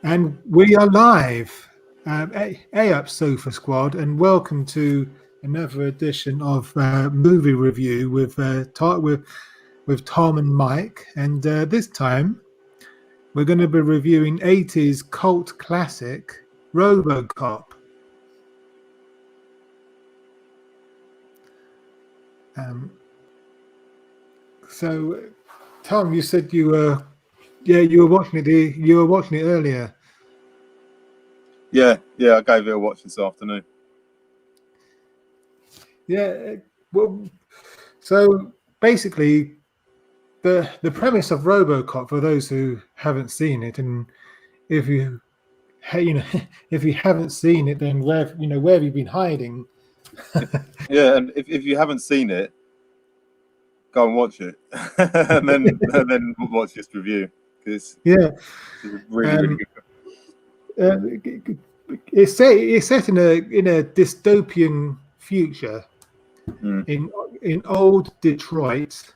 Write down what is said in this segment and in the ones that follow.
And we are live. Up Sofa Squad, and welcome to another edition of movie review with Tom and Mike. And this time we're going to be reviewing 80s cult classic Robocop. So, Tom, you said you were watching it. You were watching it earlier. Yeah, I gave it a watch this afternoon. Yeah, well, so basically, the premise of Robocop, for those who haven't seen it, and if you if you haven't seen it, then where have you been hiding? Yeah, and if you haven't seen it, go and watch it, and then watch this review because it's really good. It's set in a dystopian future in old Detroit,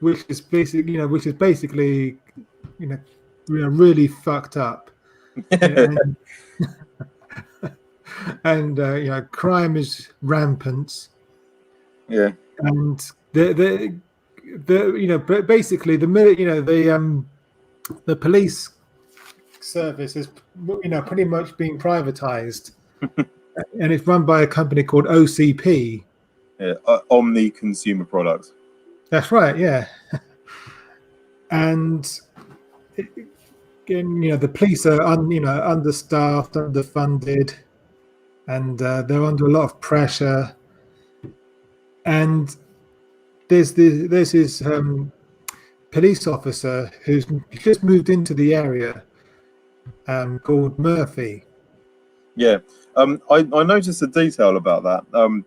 which is basically really fucked up, and crime is rampant. Yeah, and basically the police service is pretty much being privatized, and it's run by a company called OCP. Yeah, Omni Consumer Products. That's right, yeah. And again, the police are understaffed, underfunded, and they're under a lot of pressure. And there's this police officer who's just moved into the area, called Murphy. Yeah, I noticed a detail about that. I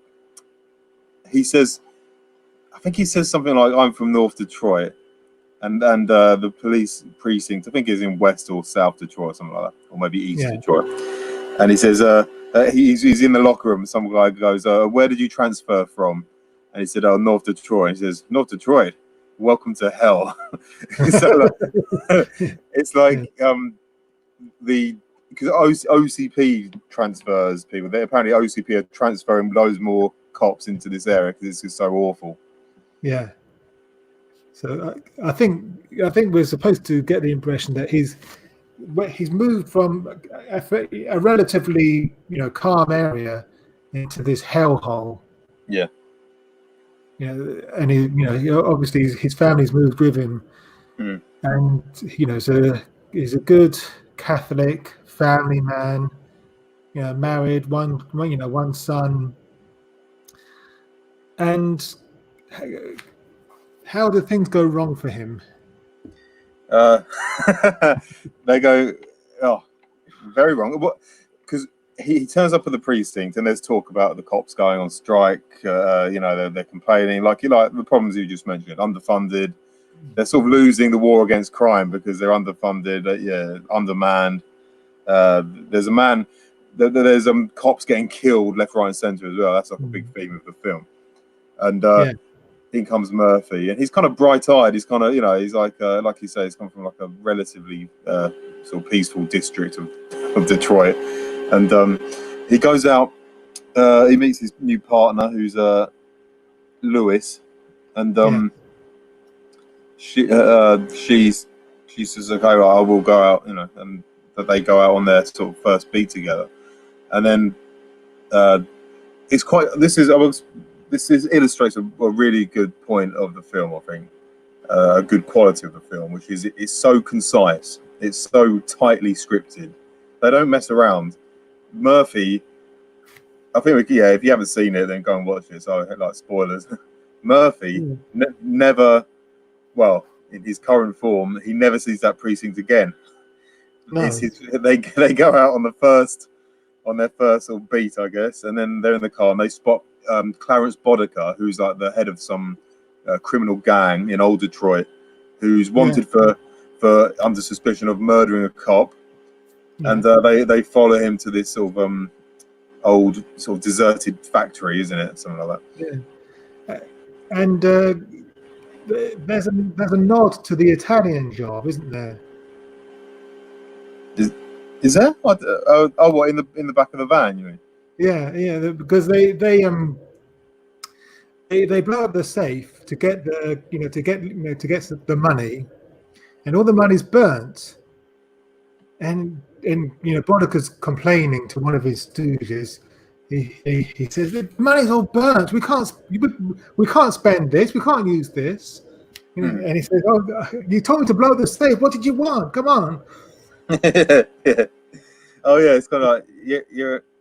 think he says something like, "I'm from North Detroit," and the police precinct, I think, is in West or South Detroit, or something like that, or maybe East Detroit. And he says, he's in the locker room. Some guy goes, "Where did you transfer from?" And he said, "Oh, North Detroit." And he says, "North Detroit? Welcome to hell." So, it's like because OCP transfers people. Apparently OCP are transferring loads more cops into this area because it's just so awful. Yeah. So I think we're supposed to get the impression that he's moved from a relatively calm area into this hellhole. Yeah. And he obviously his family's moved with him, and so he's a good Catholic family man, married, one son. And how do things go wrong for him? They go, very wrong. Because he turns up at the precinct, and there's talk about the cops going on strike. They're complaining, like the problems you just mentioned, underfunded. They're sort of losing the war against crime because they're underfunded, undermanned. There's a man. There's cops getting killed left, right, and centre as well. That's like a big theme of the film. And in comes Murphy, and he's kind of bright-eyed. He's kind of, he's like you say, he's come from like a relatively sort of peaceful district of Detroit, and he goes out. He meets his new partner, who's Lewis, and she says, "Okay, right, I will go out," and that they go out on their sort of first beat together, and then it's quite. This illustrates a really good point of the film, I think. A good quality of the film, which is it's so concise. It's so tightly scripted. They don't mess around. Murphy, I think, if you haven't seen it, then go and watch it. So, like, spoilers. Murphy never, well, in his current form, he never sees that precinct again. No. They go out on their first sort of beat, I guess, and then they're in the car and they spot Clarence Boddicker, who's like the head of some criminal gang in old Detroit, who's wanted for under suspicion of murdering a cop, and they follow him to this sort of old sort of deserted factory, isn't it? Something like that. Yeah. And there's a nod to the Italian Job, isn't there? Is there? What in the back of the van? You mean? Yeah, because they blow up the safe to get the money, and all the money's burnt. And Brodicker's complaining to one of his stooges. He says the money's all burnt. We can't spend this. We can't use this. And he says, "Oh, you told me to blow the safe. What did you want? Come on." Yeah. Oh yeah, it's kind of like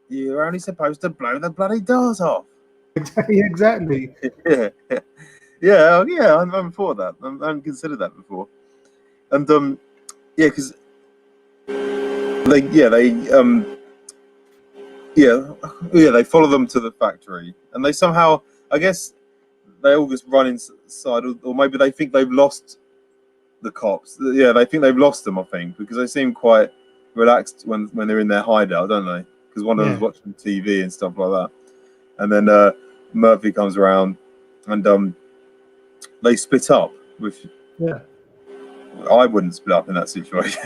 you're only supposed to blow the bloody doors off. Exactly. Yeah, yeah. I'm for that. I haven't considered that before. And yeah, because they follow them to the factory, and they somehow, I guess, they all just run inside, or maybe they think they've lost the cops. Yeah, they think they've lost them. I think because they seem quite relaxed when they're in their hideout, don't they? Because one of them's watching TV and stuff like that, and then Murphy comes around, and they split up. Which I wouldn't split up in that situation.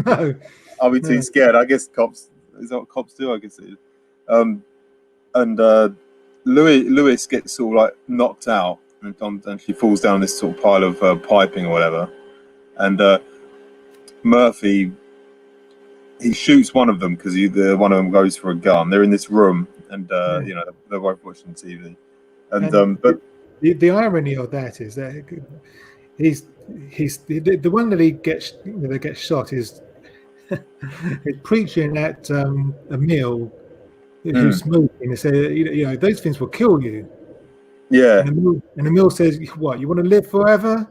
No. I'll be too scared. I guess cops is that what cops do? I guess it is. And Lewis gets sort of like knocked out, and she falls down this sort of pile of piping or whatever. And Murphy, he shoots one of them because one of them goes for a gun. They're in this room, and they're both watching TV. And but the irony of that is that he's the one that gets shot is he's preaching at a meal who's smoking and say those things will kill you. Yeah. And the mill says, "What, you want to live forever?"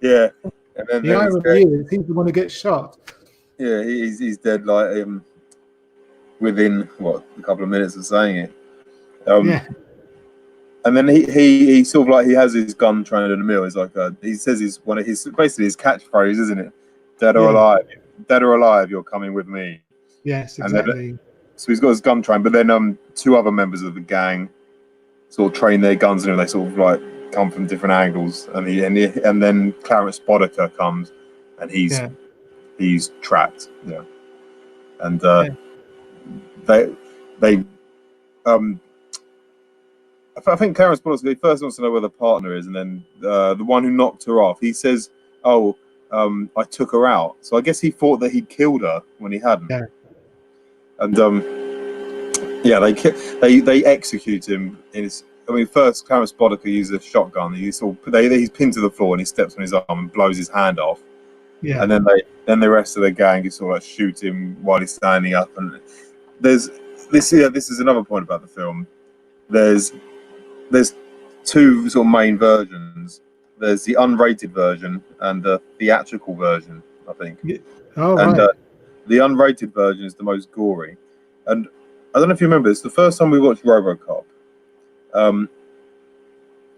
yeah. And then the irony is he's the one who gets shot. Yeah, he's dead like within a couple of minutes of saying it. And then he sort of like he has his gun trained in the mill. He's like he says one of his basically his catchphrase, isn't it? Dead or alive, you're coming with me. Yes, exactly. So he's got his gun trained, but then two other members of the gang sort of train their guns, and they sort of like come from different angles, and then Clarence Boddicker comes, and he's trapped. Yeah, and they I think Clarence Boddicker first wants to know where the partner is, and then the one who knocked her off, he says, "Oh, I took her out." So I guess he thought that he'd killed her when he hadn't. Yeah. And they execute him in his. I mean, first Clarence Boddicker uses a shotgun. He's pinned to the floor, and he steps on his arm and blows his hand off. Yeah. And then the rest of the gang just sort of like shoot him while he's standing up. And this is another point about the film. There's two sort of main versions. There's the unrated version and the theatrical version, I think. Right. The unrated version is the most gory. And I don't know if you remember this. The first time we watched Robocop,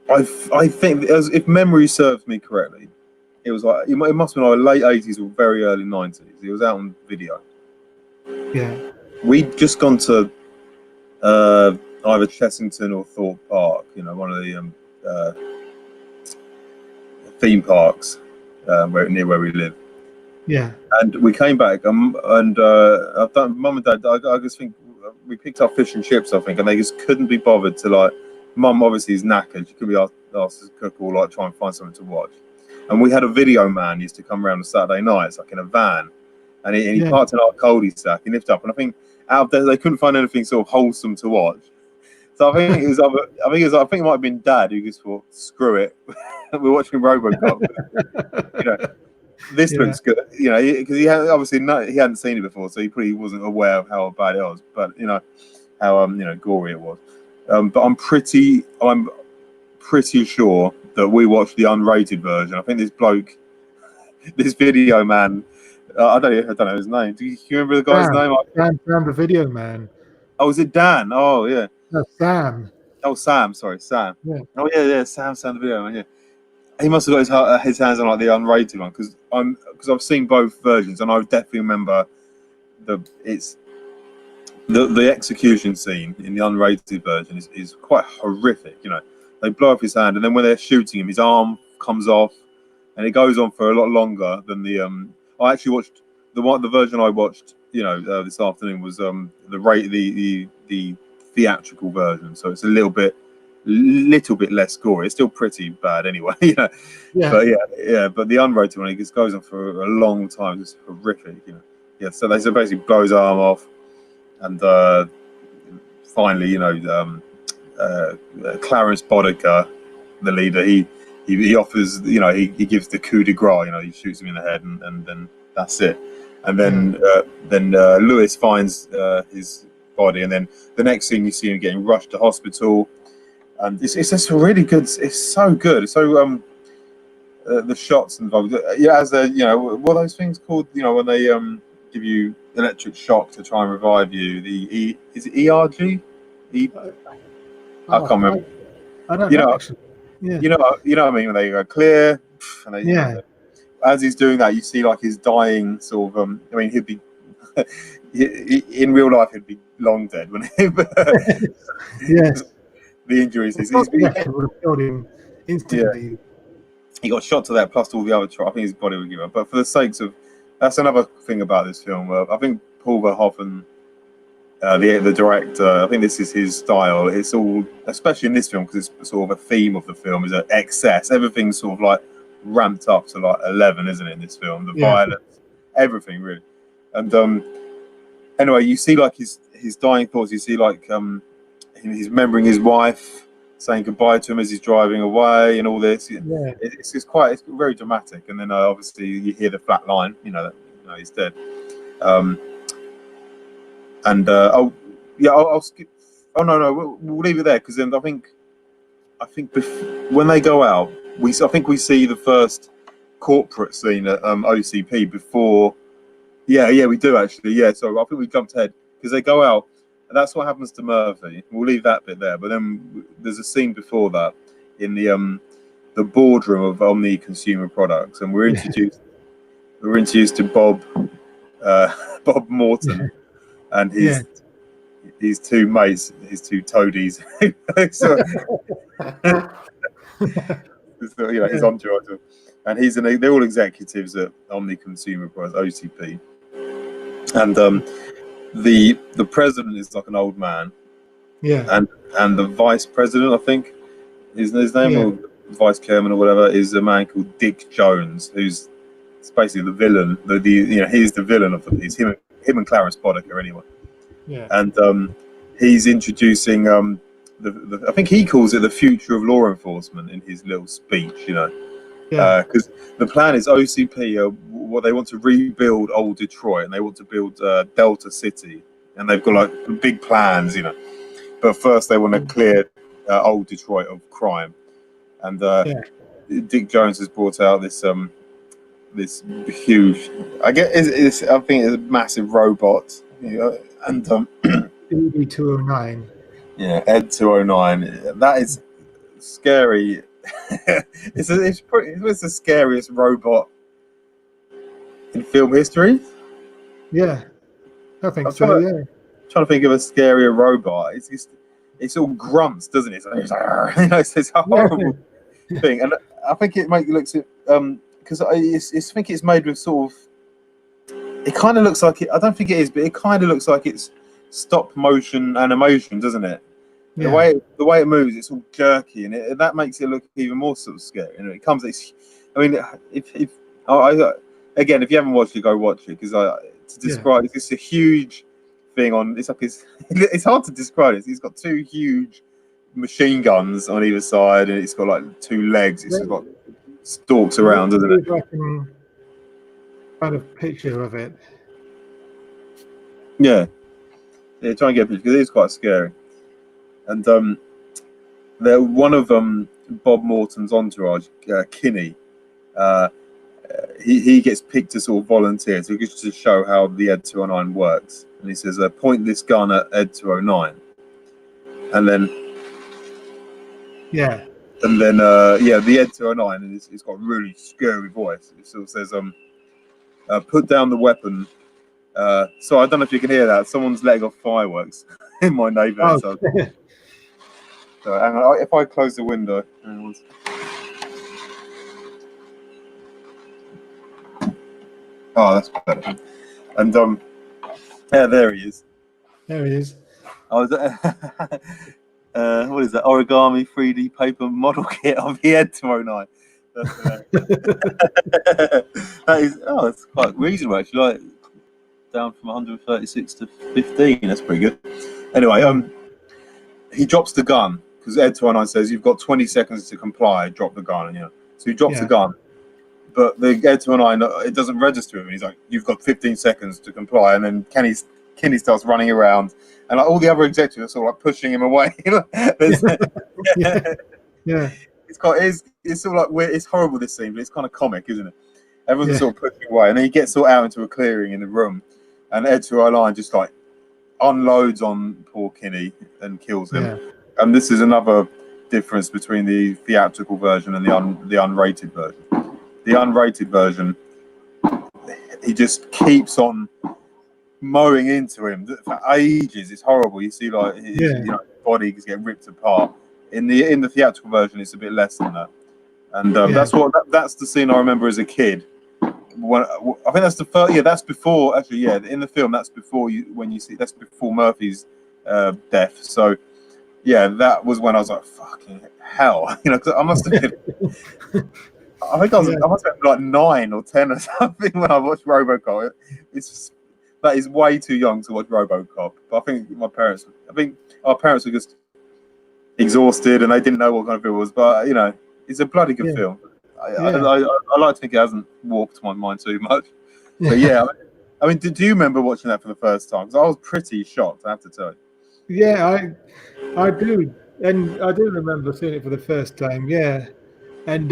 I think, if memory serves me correctly, it was like it must have been like late 80s or very early 90s. It was out on video. Yeah. We'd just gone to either Chessington or Thorpe Park, one of the theme parks near where we live. Yeah. And we came back, and I've done, Mum and Dad, I just think we picked up fish and chips, I think, and they just couldn't be bothered to like. Mum obviously is knackered; she could be asked to cook or like try and find something to watch. And we had a video man used to come around on Saturday nights, like in a van, and he parked in our cul-de-sac. He lifted up, and I think out there they couldn't find anything sort of wholesome to watch. So I think it might have been Dad who just thought, "Screw it, we're watching Robocop." This looks good, because he hadn't seen it before, so he probably wasn't aware of how bad it was. But how gory it was. But I'm pretty sure that we watched the unrated version. I think this bloke, this video man, I don't know his name. Do you remember the guy's name? Dan, the video man. Oh, is it Dan? Oh, yeah. No, Sam. Oh, Sam. Sorry, Sam. Yeah. Oh, yeah. Sam, the video man. Yeah. He must have got his hands on like the unrated one because I've seen both versions, and I definitely remember the execution scene in the unrated version is quite horrific. They blow off his hand, and then when they're shooting him, his arm comes off, and it goes on for a lot longer than the I actually watched the version I watched, this afternoon was the theatrical version. So it's a little bit less gory. It's still pretty bad anyway, Yeah. But but the unrated one, it just goes on for a long time. It's horrific, Yeah, so they basically blow his arm off, and finally, Clarence Boddicker, the leader, he offers, he gives the coup de grace, he shoots him in the head, and then that's it. And then Lewis finds his body, and then the next thing you see him getting rushed to hospital, and it's just really good. It's so good. So the shots involved, as what are those things called? When they give you electric shock to try and revive you. Is it ERG? I can't remember. I don't You know know, actually. Yeah. you know what I mean, when they go clear, and they, Yeah. as he's doing that, you see like his dying sort of. I mean, he'd be in real life, he'd be long dead, wouldn't he? Yes. The injuries. He's Would have killed him instantly. he got shot to that, plus all the other. I think his body would give up. But for the sakes of, that's another thing about this film. I think Paul Verhoeven, the director, I think this is his style. It's all, especially in this film, because it's sort of a theme of the film, is an excess. Everything's sort of like ramped up to like 11, isn't it? In this film, the violence, everything really. And anyway, you see like his dying thoughts. You see like he's remembering his wife, saying goodbye to him as he's driving away, and all this. It's very dramatic. And then obviously you hear the flat line, that he's dead. I'll skip. Oh no, we'll leave it there, because then I think when they go out, I think we see the first corporate scene at OCP before. Yeah, we do actually. Yeah, so I think we jumped ahead, because they go out, and that's what happens to Murphy. We'll leave that bit there, but then there's a scene before that in the boardroom of Omni Consumer Products, and we're introduced to Bob Morton, and his two mates, his two toadies. His entourage, and they're all executives at Omni Consumer Products, OCP. And the president is like an old man, and the vice president, I think, his name, or vice chairman or whatever, is a man called Dick Jones, who's basically the villain. He's the villain of the piece. Him and Clarence Boddicker, anyway. Yeah. And he's introducing I think he calls it the future of law enforcement in his little speech, because the plan is OCP, what they want to rebuild old Detroit, and they want to build Delta City, and they've got like big plans, but first they want to clear old Detroit of crime. And Dick Jones has brought out this huge, I think it's a massive robot, and ED-209. yeah, Ed 209. That is scary. It's the scariest robot in film history. Yeah, I think so. Yeah. Trying to think of a scarier robot. It's all grunts, doesn't it? It's a horrible thing, and I think it looks because I think it's made with sort of. It kind of looks like it. I don't think it is, but it kind of looks like it's stop motion animation, doesn't it? The way it moves, it's all jerky, and that makes it look even more sort of scary. And if you haven't watched it, go watch it, because to describe it's a huge thing on. It's like it's hard to describe it. It's got two huge machine guns on either side, and it's got like two legs. It's got stalks around, doesn't it? I can find a picture of it. Yeah, try and get a picture, because it is quite scary. And they're one of Bob Morton's entourage, Kinney. He gets picked to sort of volunteer to show how the Ed 209 works, and he says, "Point this gun at Ed 209," and then the Ed 209, and it's got a really scary voice. It sort of says, "Put down the weapon." So I don't know if you can hear that. Someone's letting off fireworks in my neighbourhood. So hang on, if I close the window. Oh, that's better. And yeah, there he is. There he is. I was what is that? Origami 3D paper model kit. I'll be here tomorrow night. That's that is. Oh, it's quite reasonable actually. Like down from 136 to 15. That's pretty good. Anyway, he drops the gun because Ed 209 says you've got 20 seconds to comply. Drop the gun, and so he drops the gun. But the Ed 209, it doesn't register him. He's like, you've got 15 seconds to comply, and then Kinney starts running around, and like all the other executives are sort of like pushing him away. Yeah. It's sort of like weird. It's horrible, this scene, but it's kind of comic, isn't it? Everyone's sort of pushing away, and then he gets sort of out into a clearing in the room, and Ed 209 just like unloads on poor Kinney and kills him. Yeah. And this is another difference between the theatrical version and the unrated version. The unrated version, he just keeps on mowing into him for ages. It's horrible. You see, like his bodies get ripped apart. In the theatrical version, it's a bit less than that. And that's the scene I remember as a kid. I think that's the first. Yeah, that's before. Actually, yeah, in the film, that's before that's before Murphy's death. So, yeah, that was when I was like, "Fucking hell!" Cause I must have been. I think I must have been like 9 or 10 or something when I watched Robocop. That is way too young to watch Robocop. But I think our parents were just exhausted and they didn't know what kind of film it was. But it's a bloody good film. I like to think it hasn't warped my mind too much. But yeah, I mean, did you remember watching that for the first time? Because I was pretty shocked, I have to tell you. Yeah, I do, and I do remember seeing it for the first time. Yeah, and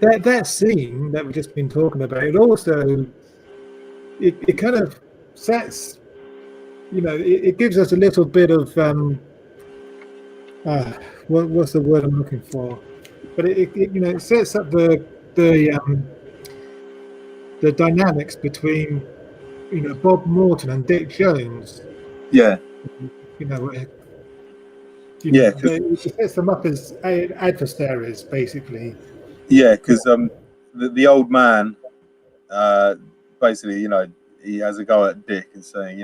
that scene that we've just been talking about, it also it kind of sets, it gives us a little bit of what's the word I'm looking for? But it sets up the dynamics between Bob Morton and Dick Jones. Yeah. It sets them up as adversaries, basically. Yeah, because the old man, basically, he has a go at Dick and saying,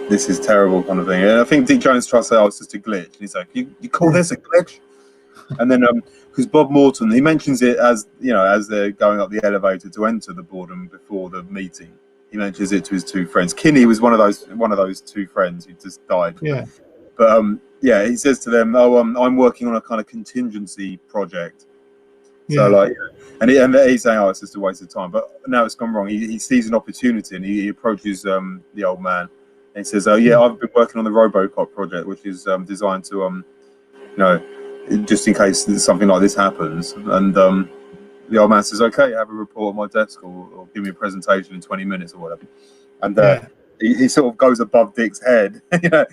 this is terrible kind of thing. And I think Dick Jones tries to say, it's just a glitch. And he's like, you call this a glitch? And then, because Bob Morton, he mentions it as, as they're going up the elevator to enter the boardroom before the meeting. He mentions it to his two friends. Kinney was one of those two friends who just died. Yeah. But he says to them, I'm working on a kind of contingency project. So and he's saying, it's just a waste of time. But now it's gone wrong. He sees an opportunity and he approaches the old man and he says, I've been working on the Robocop project, which is designed to just in case something like this happens. And the old man says, okay, have a report on my desk or give me a presentation in 20 minutes or whatever. And he sort of goes above Dick's head, and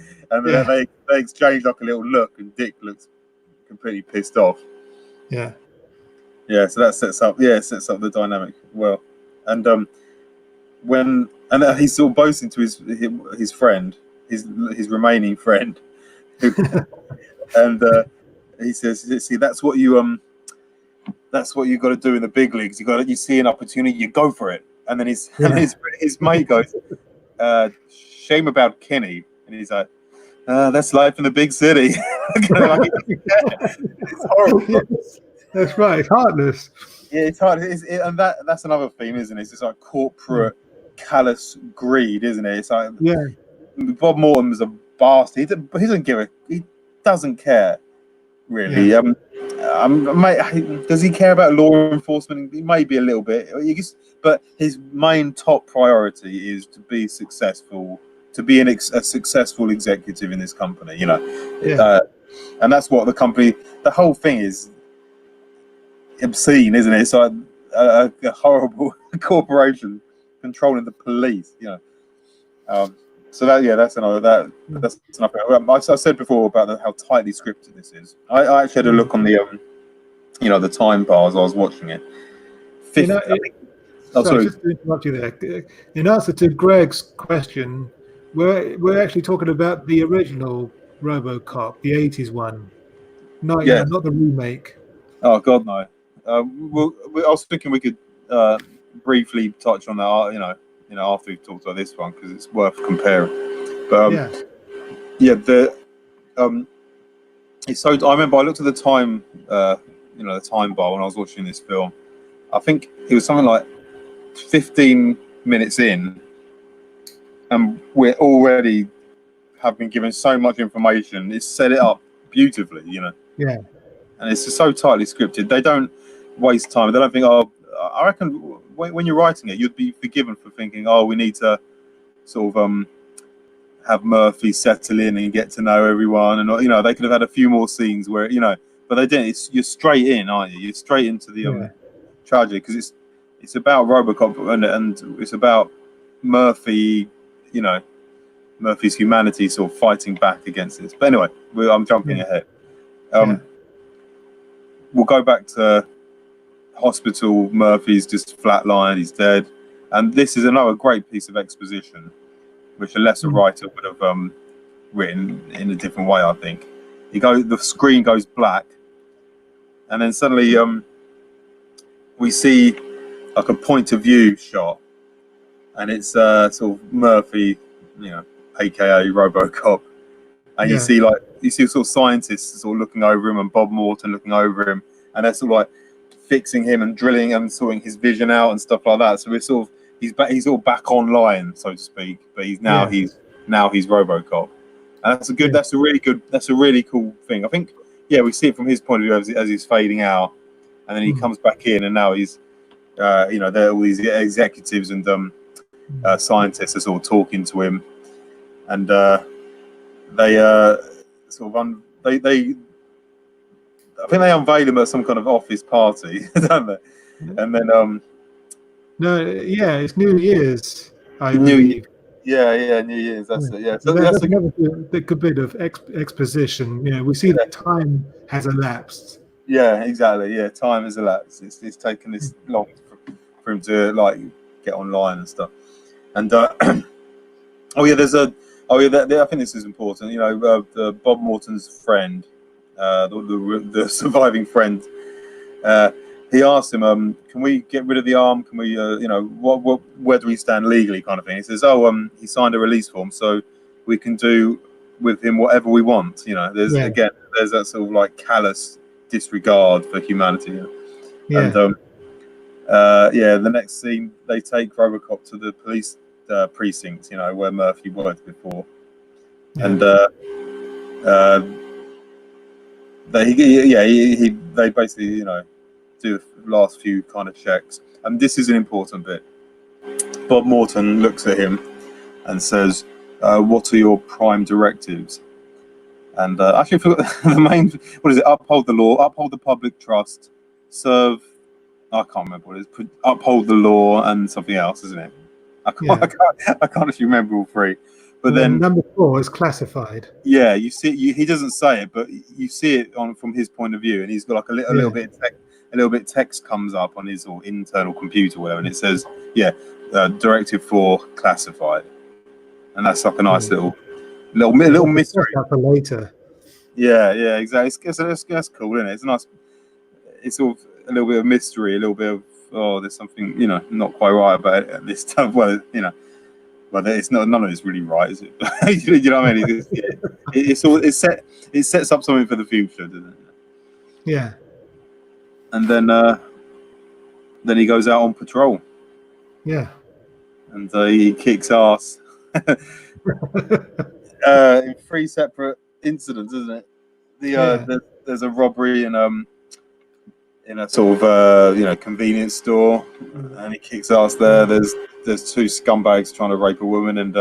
then they exchange like a little look and Dick looks completely pissed off. Yeah. Yeah, so that sets up the dynamic well. And he's sort of boasting to his friend, his remaining friend, and he says, "See, that's what you got to do in the big leagues. You see an opportunity, you go for it." And then his mate goes, "Shame about Kinney," and he's like, "That's life in the big city." It's horrible. Yes, that's right. It's heartless. Yeah, it's hard. And that's another theme, isn't it? It's just like corporate callous greed, isn't it? It's like Bob Morton's a bastard. He doesn't care really. Does he care about law enforcement? Maybe a little bit. But his main top priority is to be successful, to be a successful executive in this company. And that's what the whole thing is. Obscene, isn't it? It's like a horrible corporation controlling the police, So that's another. That's enough. I said before about how tightly scripted this is. I actually had a look on the the time bars. I was watching it. Sorry, just to interrupt you there. In answer to Greg's question, we're actually talking about the original RoboCop, the '80s one, not the remake. Oh God, no. I was thinking we could briefly touch on that, after we've talked about this one, because it's worth comparing. But the it's so. I remember I looked at the time, the time bar when I was watching this film. I think it was something like 15 minutes in, and we're already have been given so much information. It's set it up beautifully, Yeah. And it's just so tightly scripted. They don't waste time. They don't think, I reckon when you're writing it, you'd be forgiven for thinking, we need to sort of have Murphy settle in and get to know everyone, and they could have had a few more scenes where but they didn't. You're straight in, aren't you? You're straight into the tragedy, because it's about Robocop and it's about Murphy, Murphy's humanity sort of fighting back against this. But anyway, I'm jumping ahead. We'll go back to hospital. Murphy's just flatlined. He's dead. And this is another great piece of exposition, which a lesser writer would have written in a different way, I think. The screen goes black, and then suddenly we see like a point of view shot, and it's sort of Murphy, aka Robocop, and you see sort of scientists sort of looking over him, and Bob Morton looking over him, and they're sort of like fixing him and drilling and sorting his vision out and stuff like that. So we're sort of he's all back online, so to speak, but he's Robocop, and that's a really cool thing. I think we see it from his point of view as he's fading out, and then he comes back in, and now he's there are all these executives and scientists are sort of talking to him, and they sort of I think they unveil him at some kind of office party, don't they? And then it's New Year's, I believe. New Year's. That's it. Yeah, so that's another good bit of exposition. We see that time has elapsed. Yeah, exactly. Yeah, time has elapsed. It's taken this long for him to like get online and stuff. And I think this is important. Bob Morton's friend, the surviving friend, he asked him, "Can we get rid of the arm? Can we, where do we stand legally?" kind of thing. He says, he signed a release form, so we can do with him whatever we want. There's that sort of like callous disregard for humanity. And the next scene, they take Robocop to the police precinct, where Murphy worked before, and they basically do the last few kind of checks. And this is an important bit. Bob Morton looks at him and says, "What are your prime directives?" And actually, for the main, what is it? Uphold the law, uphold the public trust, serve. I can't remember what it is. Uphold the law and something else, isn't it? I can't actually remember all three. But then number 4 is classified. Yeah, you see, he doesn't say it, but you see it from his point of view, and he's got like a little bit of text comes up on his internal computer, whatever, and it says, Directive 4 classified, and that's like a nice little mystery. For later. Yeah, exactly. That's cool, isn't it? It's nice. It's sort of a little bit of mystery, a little bit of there's something not quite right about it, this stuff. Well, but it's not. None of it's really right, is it? You know what I mean? It sets up something for the future, doesn't it? Yeah. And then he goes out on patrol. Yeah. And he kicks ass in 3 separate incidents, isn't it? There's a robbery in a sort of convenience store, and he kicks ass there. There's 2 scumbags trying to rape a woman, and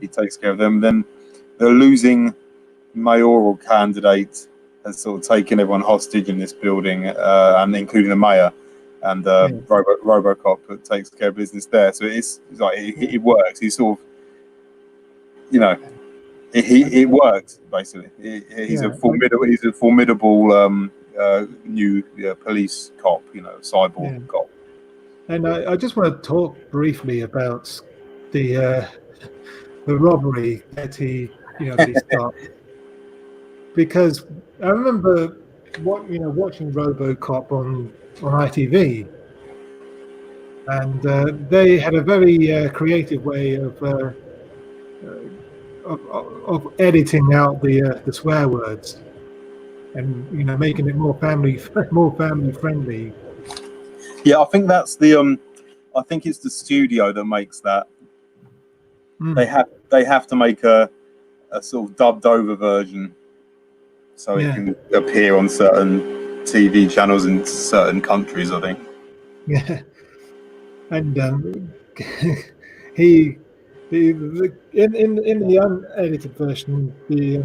he takes care of them. Then the losing mayoral candidate has sort of taken everyone hostage in this building, and including the mayor. And Robocop takes care of business there. So it's like it works. He's sort of, it works basically. He's a formidable new police cop, cyborg cop. And I just want to talk briefly about the robbery that he stopped, because I remember watching RoboCop on ITV, and they had a very creative way of editing out the swear words, and making it more family more family friendly. Yeah, I think that's the. I think it's the studio that makes that. Mm. They have to make a sort of dubbed over version so it Yeah, can appear on certain TV channels in certain countries, I think. yeah, and he in the unedited version, the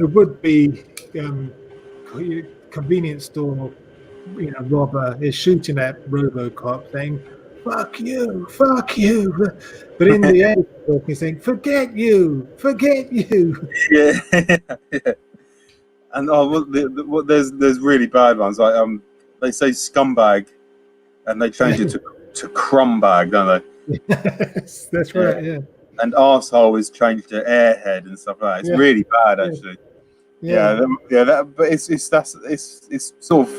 would be um, convenience store robber is shooting at Robocop, saying fuck you," but in the edited version, he's saying, forget you." Yeah, yeah. And there's really bad ones like they say scumbag and they change it to crumbag, don't Yes, that's they? Yeah. right. Yeah, And arsehole is changed to airhead and stuff like that. It's yeah, really bad yeah, actually. yeah, Yeah, but it's sort of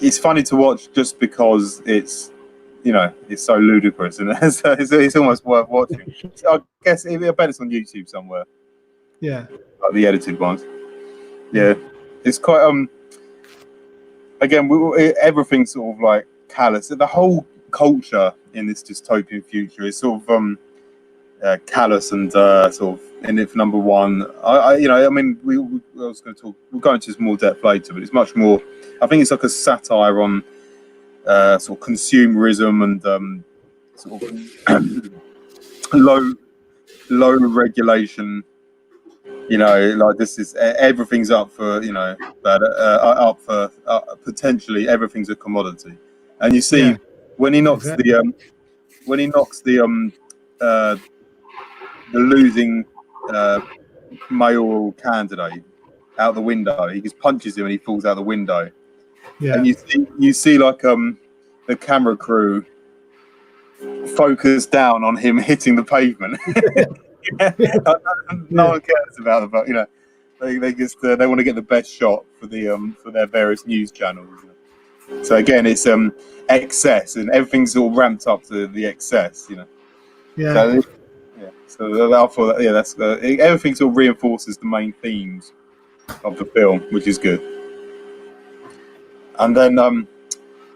it's funny to watch just because it's so ludicrous and it's almost worth watching. So I guess I bet it's on YouTube somewhere, yeah, like the edited ones. yeah, Yeah, it's quite again everything's sort of like callous. The whole culture in this dystopian future is sort of callous and sort of in it for number one. I mean, I was going to talk. We'll go into this more depth later, but it's much more. I think it's like a satire on sort of consumerism and sort of low regulation. Like this is everything's up for but up for potentially everything's a commodity, and you see yeah, when he knocks exactly. the losing mayoral candidate out the window. He just punches him and he falls out the window. And Yeah, you see like the camera crew focus down on him hitting the pavement. No one cares about the they just they want to get the best shot for for their various news channels. So again, it's excess and everything's all ramped up to the excess. yeah, So yeah, so I thought that's everything sort of reinforces the main themes of the film, which is good. And then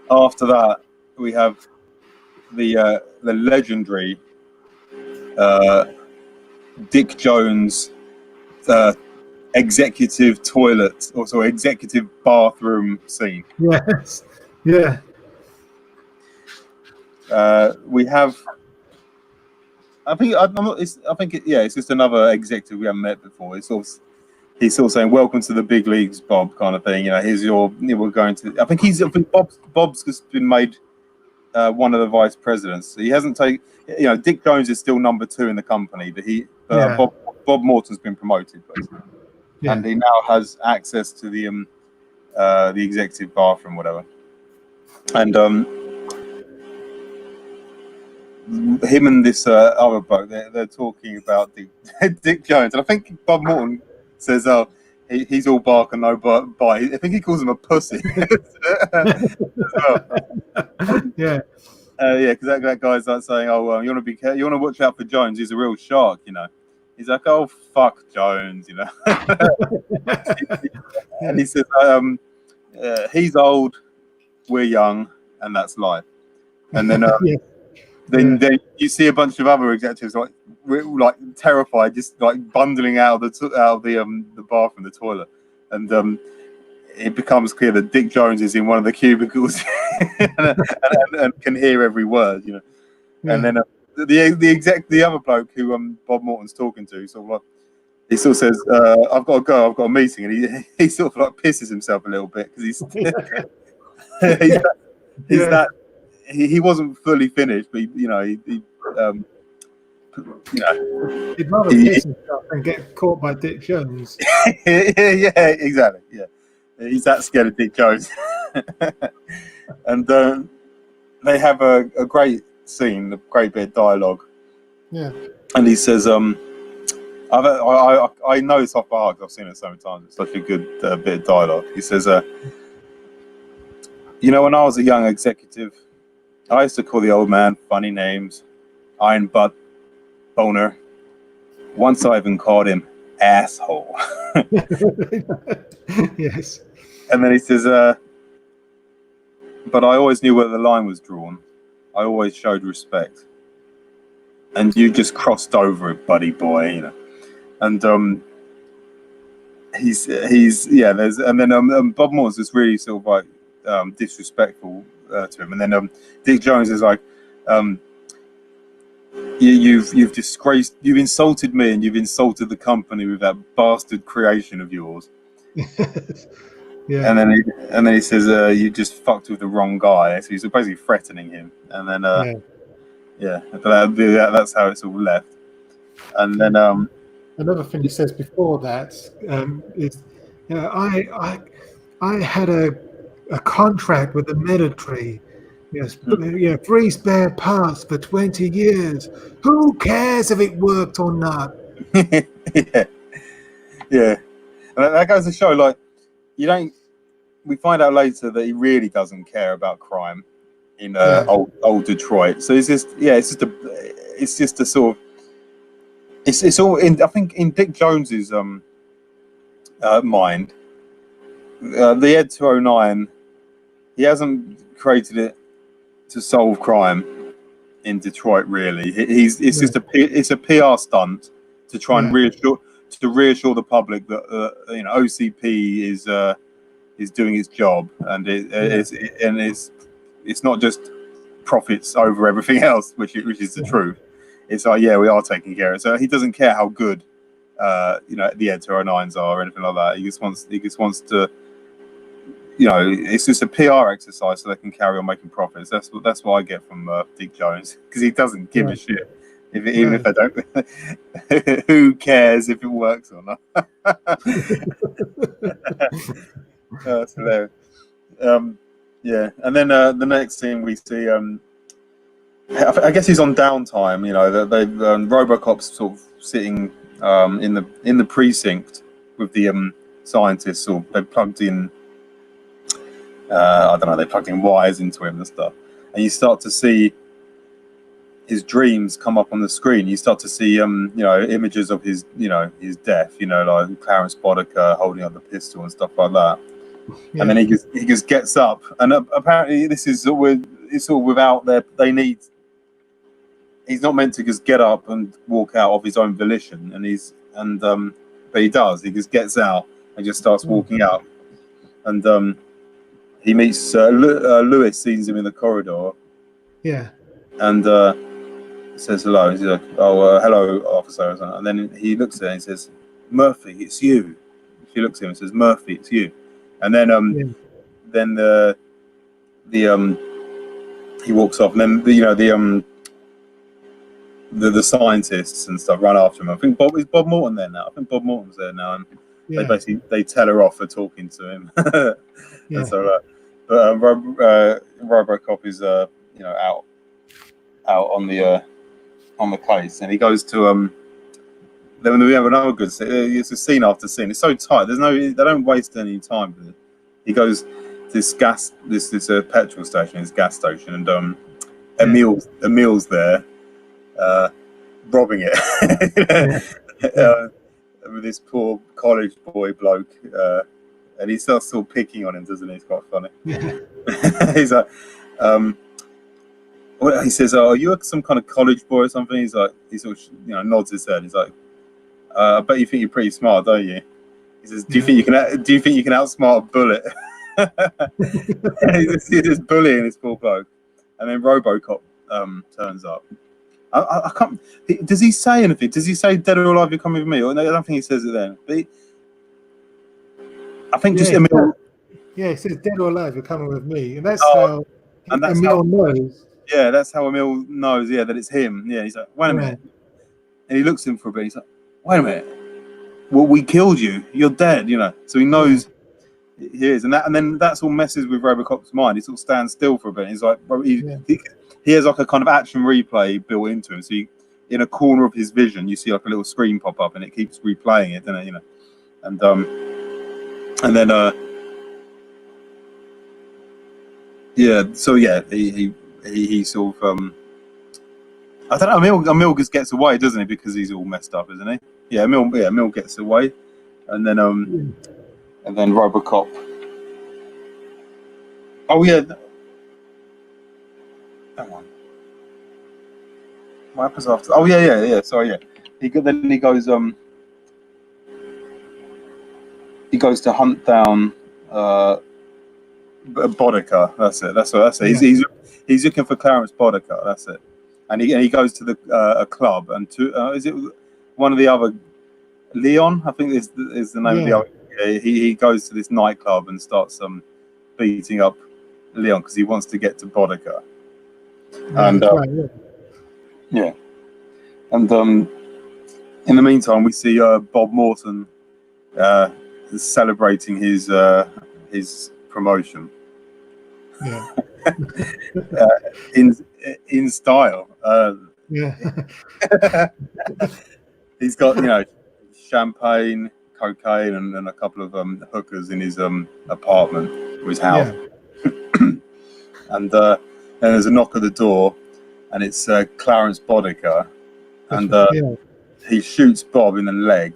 after that, we have the legendary Dick Jones executive toilet, or sorry, executive bathroom scene. yes, yeah, We have. I think I'm not. I think it's just another executive we haven't met before. He's sort of saying, "Welcome to the big leagues, Bob," kind of thing. Here's we're going to. I think Bob's just been made one of the vice presidents. So he hasn't taken. Dick Jones is still number 2 in the company, but yeah, Bob Morton's been promoted, basically, and yeah, he now has access to the executive bathroom, whatever. And him and this other bloke, they're talking about Dick Jones, and I think Bob Morton says, "Oh, he's all bark and no bite." I think he calls him a pussy as well. yeah, Yeah, because that guy's like saying, "Oh, you want to be careful. You want to watch out for Jones. He's a real shark." He's like, "Oh, fuck Jones," and he says, "He's old, we're young, and that's life." And then yeah, then you see a bunch of other executives like terrified, just like bundling out of the bathroom, the toilet, and it becomes clear that Dick Jones is in one of the cubicles and can hear every word, yeah. And then the other bloke who Bob Morton's talking to, sort of like, he sort of says, "I've got to go, I've got a meeting," and he sort of like pisses himself a little bit because he's Yeah. he wasn't fully finished, but he He'd rather he, piss himself than get caught by Dick Jones. yeah, exactly, yeah. He's that scared of Dick Jones, and they have a great scene, a great bit of dialogue. Yeah, And he says, I know it's off by heart because I've seen it so many times. It's such a good bit of dialogue. He says, You know, when I was a young executive, I used to call the old man funny names, Iron Butt, Boner. Once I even called him asshole. Yes. And then he says, but I always knew where the line was drawn. I always showed respect. And you just crossed over it, buddy boy, you know. And he's yeah, there's and then Bob Moore's just really sort of like disrespectful to him. And then Dick Jones is like, you've disgraced, you've insulted me, and you've insulted the company with that bastard creation of yours. Yeah. And then he says, you just fucked with the wrong guy. So he's basically threatening him. And then but that's how it's all left. And then another thing he says before that is, you know, I had a contract with the military. Yes, 3 spare parts for 20 years. Who cares if it worked or not? yeah. And that goes to show, like, you don't. We find out later that he really doesn't care about crime in old Detroit. So it's just a sort of. It's all in. I think in Dick Jones's mind, the Ed 209, he hasn't created it to solve crime in Detroit. Really, it's just a PR stunt to try and reassure the public that OCP is doing its job, and it's not just profits over everything else, which is the truth. It's like, yeah, we are taking care of it. So he doesn't care how good the Ed 209s are or anything like that. He just wants to, it's just a PR exercise so they can carry on making profits. That's what I get from Dick Jones, because he doesn't give a shit. Even if I don't, who cares if it works or not? That's hilarious. And then the next thing we see, I guess he's on downtime. You know, that they've Robocop's sort of sitting in the precinct with the scientists, or they plugged in. I don't know. They plugged in wires into him and stuff, and you start to see his dreams come up on the screen. You start to see images of his death. Like Clarence Boddicker holding up the pistol and stuff like that. Yeah. And then he just gets up, and apparently this is it's all without they need. He's not meant to just get up and walk out of his own volition, but he does. He just gets out and just starts walking out, and he meets Lewis, sees him in the corridor. Yeah. And says hello. He's like, "Oh, hello, officer." And then he looks at her and he says, "Murphy, it's you." She looks at him and says, "Murphy, it's you." And then he walks off, and then the scientists and stuff run after him. I think is Bob Morton there now. I think Bob Morton's there now, and they tell her off for talking to him. And so, but Robocop is out on the case, and he goes to Then we have another good scene. It's a scene after scene. It's so tight. They don't waste any time with it. He goes to this petrol station, this gas station, and Emil's there, robbing it. With this poor college boy bloke, and he starts sort of picking on him, doesn't he? It's quite funny. He's like, he says, "Oh, are you some kind of college boy or something?" He's like, he sort of nods his head. He's like, "I bet you think you're pretty smart, don't you?" He says, "Do you think you can outsmart a bullet?" He's just bullying this poor bloke, and then Robocop turns up. I can't. Does he say anything? Does he say "Dead or alive, you're coming with me"? Or no, I don't think he says it then. But I think just Emil. Yeah, he says "Dead or alive, you're coming with me," and that's how Emil knows. Yeah, that's how Emil knows. Yeah, that it's him. Yeah, he's like, "Wait a minute," and he looks at him for a bit. He's like, "Wait a minute. Well, we killed you. You're dead." So he knows he is, and then that's all messes with Robocop's mind. He sort of stands still for a bit. He's like, he has like a kind of action replay built into him. So in a corner of his vision, you see like a little screen pop up, and it keeps replaying it, doesn't it? And then Yeah. So yeah, he sort of I don't know. Emil just gets away, doesn't he? Because he's all messed up, isn't he? Yeah, Emil gets away, and then Robocop. Oh yeah. Hang on. What happens after? Oh yeah. Sorry, yeah. He goes to hunt down Bodica. That's it. That's it. Yeah. He's looking for Clarence Bodica. That's it. And he goes to the a club and to is it one of the other Leon? I think is the name of the Yeah. other. Yeah, he goes to this nightclub and starts beating up Leon because he wants to get to Bodica. Yeah, And that's right. Yeah. yeah, and in the meantime, we see Bob Morton celebrating his promotion Yeah. in style. Yeah. He's got champagne, cocaine, and a couple of hookers in his apartment or his house. Yeah. And then there's a knock at the door, and it's Clarence Bodica, and Yeah. he shoots Bob in the leg,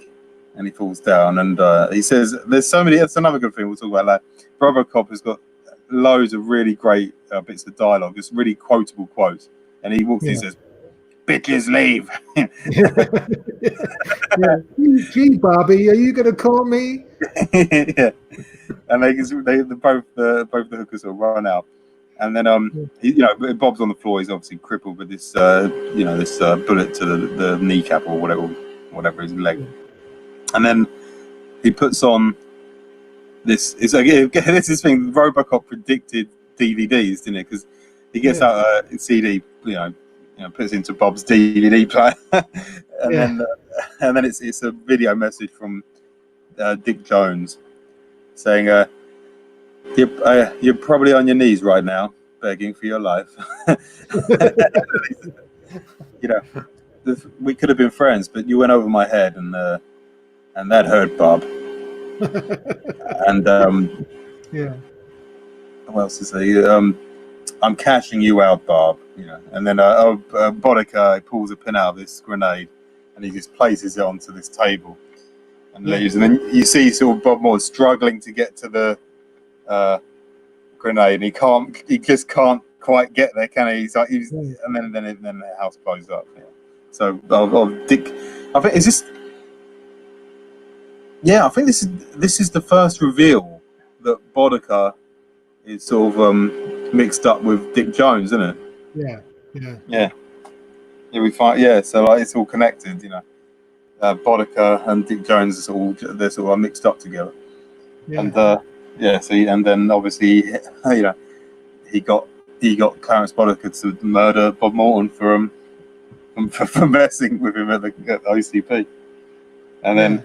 and he falls down. And he says, "There's so many." That's another good thing we'll talk about later. Robocop has got loads of really great bits of dialogue, just really quotable quotes. And he walks in and says, "Bitches leave." Yeah. Gee, Bobby, are you gonna call me? Yeah. And both the hookers will run out. And then Bob's on the floor. He's obviously crippled with this bullet to the kneecap or whatever his leg. And then he puts on this. It's like this is thing. Robocop predicted DVDs, didn't it? Because he gets out a CD, puts into Bob's DVD player, and then it's a video message from Dick Jones saying, "You're probably on your knees right now, begging for your life." We could have been friends, but you went over my head, and that hurt, Bob. And what else is there? I'm cashing you out, Bob. And then Bodica pulls a pin out of this grenade, and he just places it onto this table and leaves. And then you see sort of Bob Moore struggling to get to the grenade, and he just can't quite get there, can he? And then the house blows up. Yeah. So Dick, I think is this. Yeah, I think this is the first reveal that Bodica is sort of mixed up with Dick Jones, isn't it? Yeah. We find so like it's all connected, Bodica and Dick Jones they're sort of mixed up together. Yeah. And and then obviously he got Clarence Bodica to murder Bob Morton for messing with him at the OCP, and then.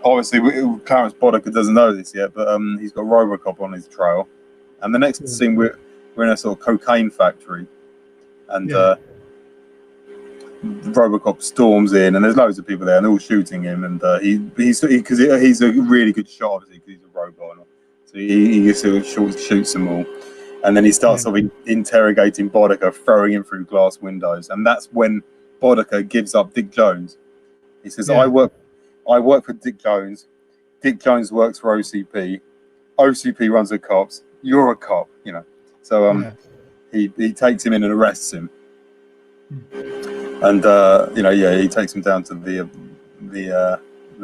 Obviously, Clarence Bodica doesn't know this yet, but he's got Robocop on his trail. And the next scene, we're in a sort of cocaine factory, and Robocop storms in, and there's loads of people there, and they're all shooting him. And he's a really good shot, obviously, because he's a robot. So he just sort of shoots them all, and then he starts sort of interrogating Bodica, throwing him through glass windows, and that's when Bodica gives up Dick Jones. He says, I work for Dick Jones. Dick Jones works for OCP. OCP runs the cops. You're a cop, So he takes him in and arrests him. And he takes him down to the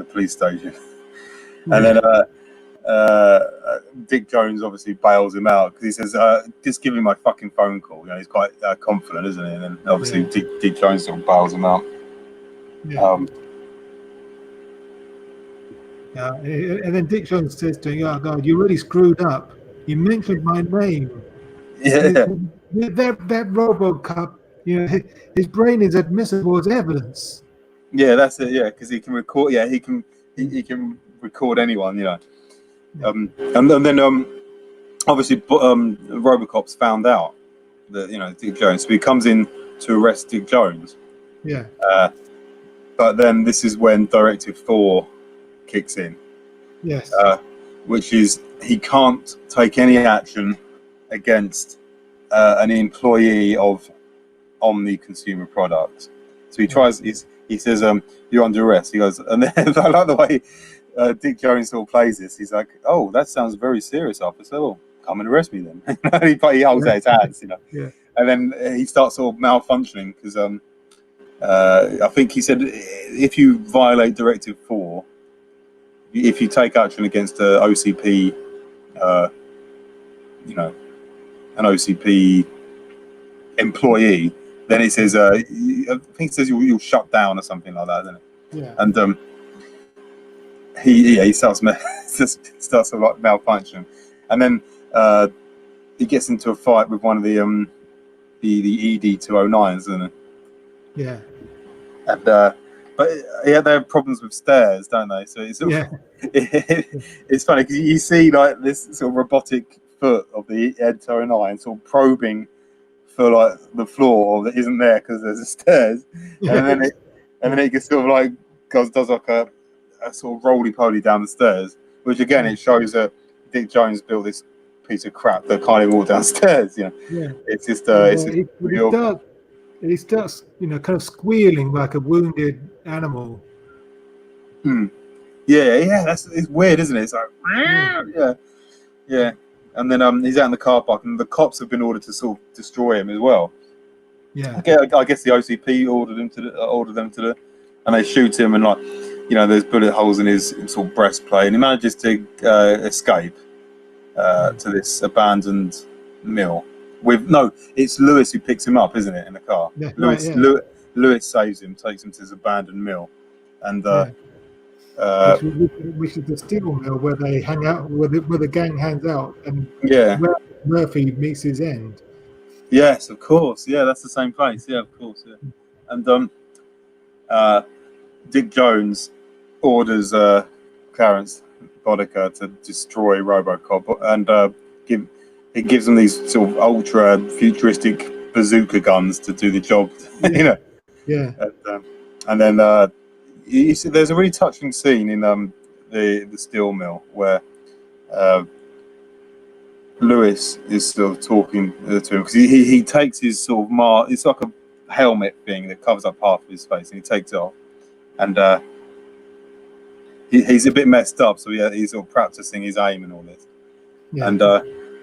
police station. And then Dick Jones obviously bails him out because he says, "Just give me my fucking phone call." He's quite confident, isn't he? And then obviously Dick Jones sort of bails him out. And then Dick Jones says to him, "Oh God, you really screwed up. You mentioned my name. Yeah. That Robocop, his brain is admissible as evidence." Yeah, that's it. Yeah, because he can record. Yeah, he can record anyone. And then obviously Robocop's found out that Dick Jones, so he comes in to arrest Dick Jones. Yeah. But then this is when Directive 4 kicks in. Yes. Which is he can't take any action against an employee of Omni Consumer Products. So he tries. He says, "You're under arrest." He goes, and then I like the way Dick Jones sort of plays this. He's like, "Oh, that sounds very serious, officer. Well, come and arrest me then." He holds out his hands, Yeah. and then he starts sort of malfunctioning because I think he said if you violate Directive 4, if you take action against a OCP, an OCP employee, then it says, I think it says you'll shut down or something like that, isn't it? Yeah. And he starts starts to like malfunction, and then he gets into a fight with one of the ED 209s, isn't it? Yeah. And but yeah, they have problems with stairs, don't they? So it's it's funny because you see like this sort of robotic foot of the ED 209 sort of probing for like the floor that isn't there because there's a stairs, and then it gets sort of like does like a sort of roly poly down the stairs, which again it shows that Dick Jones built this piece of crap that can't even walk downstairs. It's just he starts kind of squealing like a wounded animal. Yeah, it's weird, isn't it? It's like yeah. And then he's out in the car park, and the cops have been ordered to sort of destroy him as well. Yeah. I guess the OCP ordered them to and they shoot him, and like there's bullet holes in his sort of breastplate, and he manages to escape to this abandoned mill. It's Lewis who picks him up, isn't it, in the car? Yeah, Lewis saves him, takes him to this abandoned mill, and which is the steel mill where they hang out, where the gang hangs out, and where Murphy meets his end. Yes, of course. Yeah, that's the same place. Yeah, of course. Yeah, and Dick Jones orders Clarence Boddicker to destroy Robocop, and he gives them these sort of ultra futuristic bazooka guns to do the job. Yeah. And then you see, there's a really touching scene in the steel mill where Lewis is sort of talking to him because he takes his sort of it's like a helmet thing that covers up half of his face, and he takes it off, and he's a bit messed up, so he's sort of practicing his aim and all this, and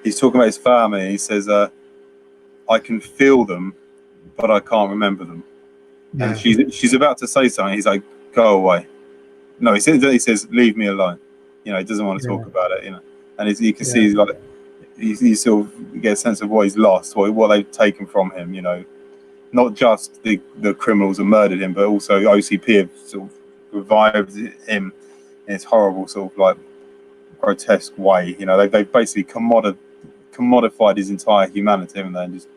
he's talking about his family. He says, "I can feel them, but I can't remember them." Yeah. And she's about to say something. He's like, "Go away." No, he says, "Leave me alone." He doesn't want to talk about it. And you can see he's like he sort of get a sense of what he's lost, what they've taken from him. Not just the criminals that murdered him, but also OCP have sort of revived him in this horrible sort of like grotesque way. They've basically commodified his entire humanity, haven't they? And just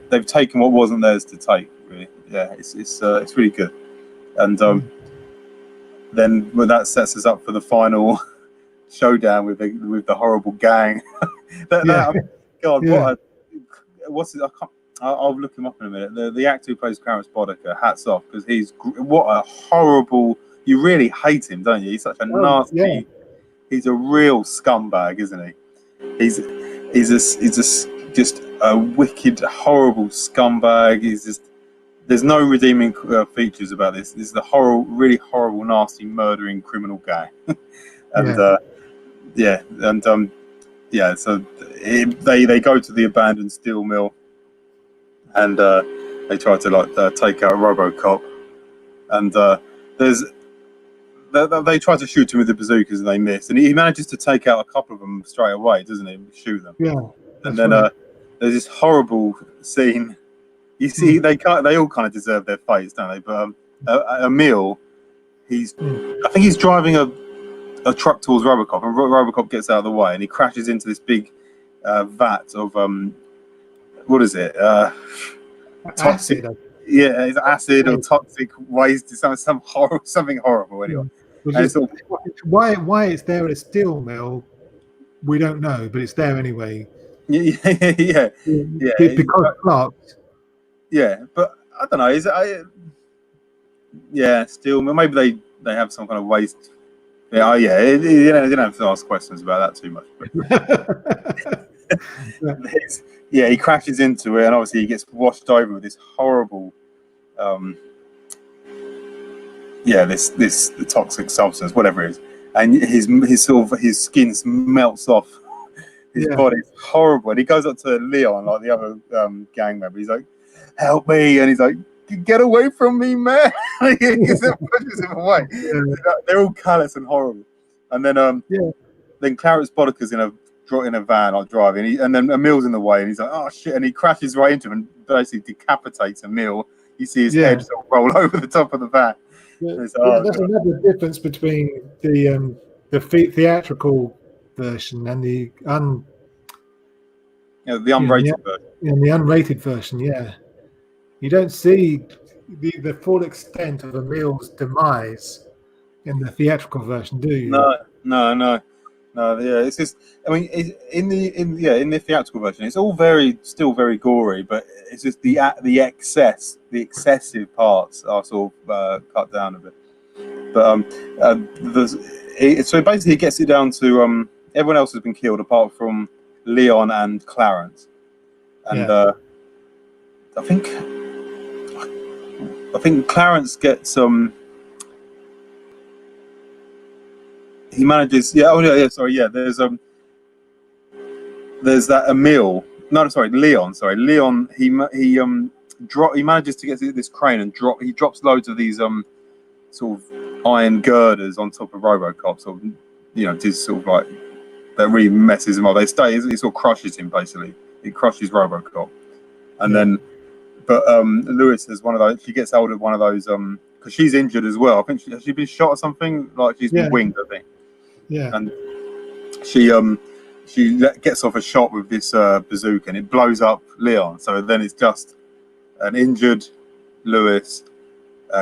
they've taken what wasn't theirs to take. Really, it's really good. And then that sets us up for the final showdown with the horrible gang. What's it? I'll look him up in a minute. The actor who plays Clarence Boddicker, hats off, because what a horrible. You really hate him, don't you? He's such a nasty. Yeah. He's a real scumbag, isn't he? He's just a wicked, horrible scumbag. There's no redeeming features about this. This is the really horrible, nasty, murdering criminal gang. And so they go to the abandoned steel mill, and they try to take out Robocop, and they try to shoot him with the bazookas and they miss, and he manages to take out a couple of them straight away, doesn't he? Shoot them. Yeah. And then there's this horrible scene. You see, they all kind of deserve their fates, don't they? But Emil, I think he's driving a truck towards Robocop, and Robocop gets out of the way, and he crashes into this big vat of what is it? Toxic. Acid. Yeah, it's acid or toxic waste. Something horrible. Anyway, why it's there at a steel mill, we don't know, but it's there anyway. Yeah. Because Clark's. Yeah, but I don't know. Steel mill. Maybe they have some kind of waste. Yeah, you don't have to ask questions about that too much. He crashes into it, and obviously he gets washed over with this horrible, the toxic substance, whatever it is, and his skin melts off his body. It's horrible. And he goes up to Leon, like the other gang member. He's like, "Help me!" And he's like, "Get away from me, man!" He pushes him away. They're all callous and horrible. And then Clarence Boddicker's in a van, like driving, and then Emil's in the way, and he's like, "Oh shit!" And he crashes right into him and basically decapitates Emil. You see his head sort of roll over the top of the van. That's another difference between the theatrical version and the unrated version. In the unrated version, you don't see the full extent of Emil's demise in the theatrical version, do you? No. Yeah, it's just. I mean, in the theatrical version, it's all still very gory, but it's just the excessive parts are sort of cut down a bit. But so basically, it gets it down to everyone else has been killed apart from Leon and Clarence, and I think Clarence gets he manages. There's that Emil. No, sorry, Leon. Sorry, Leon. He manages to get to this crane and drops loads of these sort of iron girders on top of Robocop. Sort of, just sort of like that really messes him up. It sort of crushes him basically. It crushes Robocop, and then, but Lewis has one of those. She gets hold of one of those because she's injured as well. I think has she been shot or something? Like she's been winged, I think. Yeah, and she gets off a shot with this bazooka and it blows up Leon. So then it's just an injured Lewis,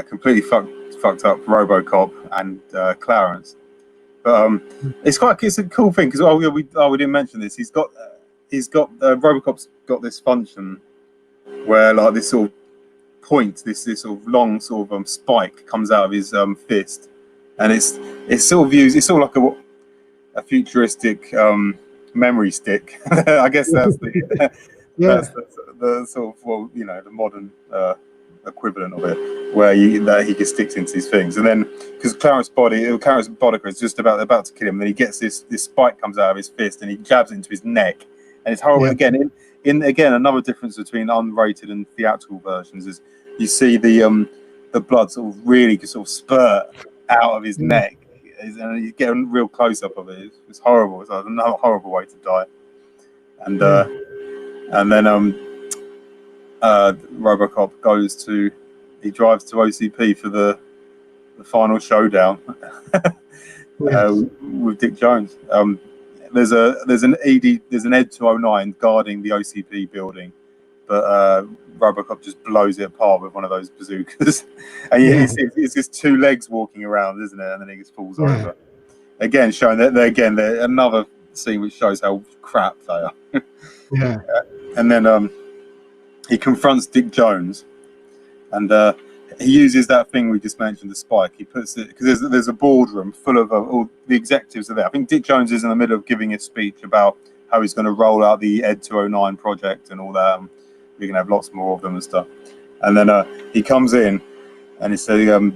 completely fucked up Robocop and Clarence. But it's a cool thing because we didn't mention this. He's got Robocop's got this function where like this sort of point, this sort of long sort of spike comes out of his fist, and it's sort of used. It's sort of like a futuristic memory stick. I guess that's that's the sort of the modern equivalent of it, where he just sticks into these things, and then because Clarence Boddicker is just about to kill him, and then he gets this spike comes out of his fist, and he jabs it into his neck, and it's horrible. Again, another difference between unrated and theatrical versions is you see the blood sort of really sort of spurt out of his neck. And you get a real close up of it. It's horrible. It's another horrible way to die. And then Robocop drives to OCP for the final showdown with Dick Jones. There's an Ed 209 guarding the OCP building, but Robocop just blows it apart with one of those bazookas, and it's just two legs walking around, isn't it? And then he just falls over. Again, showing that they're another scene which shows how crap they are. And then he confronts Dick Jones, and he uses that thing we just mentioned, the spike. He puts it because there's a boardroom full of all the executives are there. I think Dick Jones is in the middle of giving a speech about how he's going to roll out the Ed 209 project and all that. We're going to have lots more of them and stuff. And then he comes in and he says,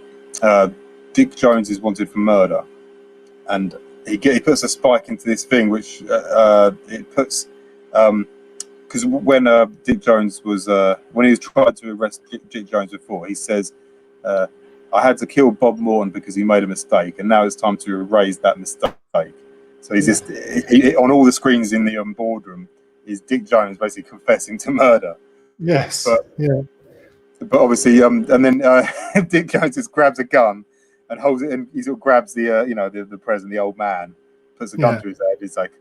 Dick Jones is wanted for murder. And he puts a spike into this thing, which it puts... Because when Dick Jones was... when he was trying to arrest Dick Jones before, he says, I had to kill Bob Morton because he made a mistake, and now it's time to erase that mistake. So he's just... on all the screens in the boardroom, is Dick Jones basically confessing to murder. Yes. But obviously, and then Dick Jones just grabs a gun and holds it, and he sort of grabs the the president, the old man, puts the gun to his head. He's like,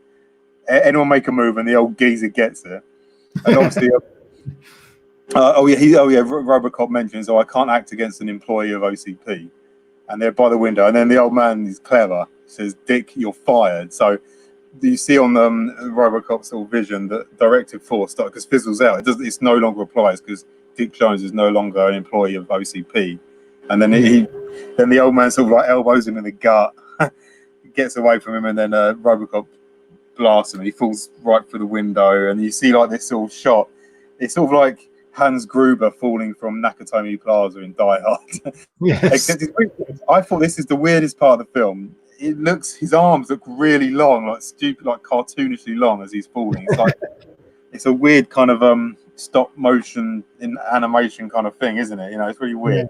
anyone make a move, and the old geezer gets it. And obviously, Robocop mentions, I can't act against an employee of OCP, and they're by the window. And then the old man is clever, says, Dick, you're fired. So you see on Robocop's sort of vision that Directive 4 because fizzles out. It no longer applies because Dick Jones is no longer an employee of OCP. And then then the old man sort of like elbows him in the gut, gets away from him, and then Robocop blasts him and he falls right through the window, and you see like this sort of shot. It's sort of like Hans Gruber falling from Nakatomi Plaza in Die Hard. Yes. Except I thought this is the weirdest part of the film. His arms look really long, like stupid, like cartoonishly long as he's falling. It's like it's a weird kind of stop motion in animation kind of thing, isn't it? You know, it's really weird.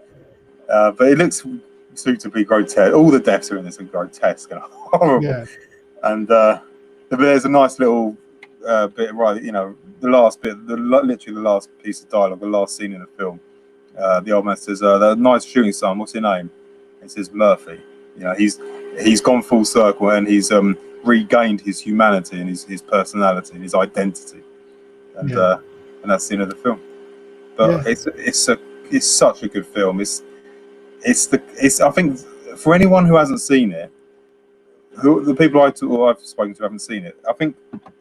But it looks suitably grotesque. All the deaths are in this are grotesque and horrible. Yeah. And there's a nice little bit, right? You know, the last bit, literally the last piece of dialogue, the last scene in the film. The old man says, "The nice shooting son. What's your name?" He says Murphy. You know, he's gone full circle and he's regained his humanity and his personality and his identity. And that's the end of the film. But it's such a good film. It's I think for anyone who hasn't seen it, the people I've spoken to haven't seen it. I think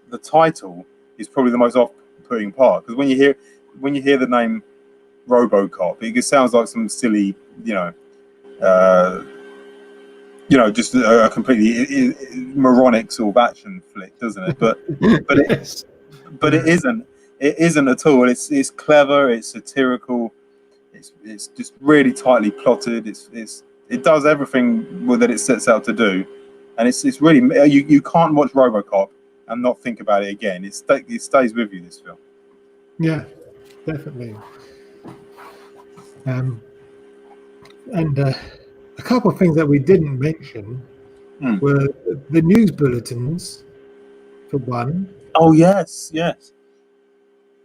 the title is probably the most off-putting part, because when you hear the name Robocop, it sounds like some silly, just a completely moronic sort of action flick, doesn't it? But it isn't. It isn't at all. It's clever. It's satirical. It's just really tightly plotted. It does everything that it sets out to do, and it's really you can't watch RoboCop and not think about it again. It stays with you, this film. Yeah, definitely. And a couple of things that we didn't mention were the news bulletins, for one. Oh yes.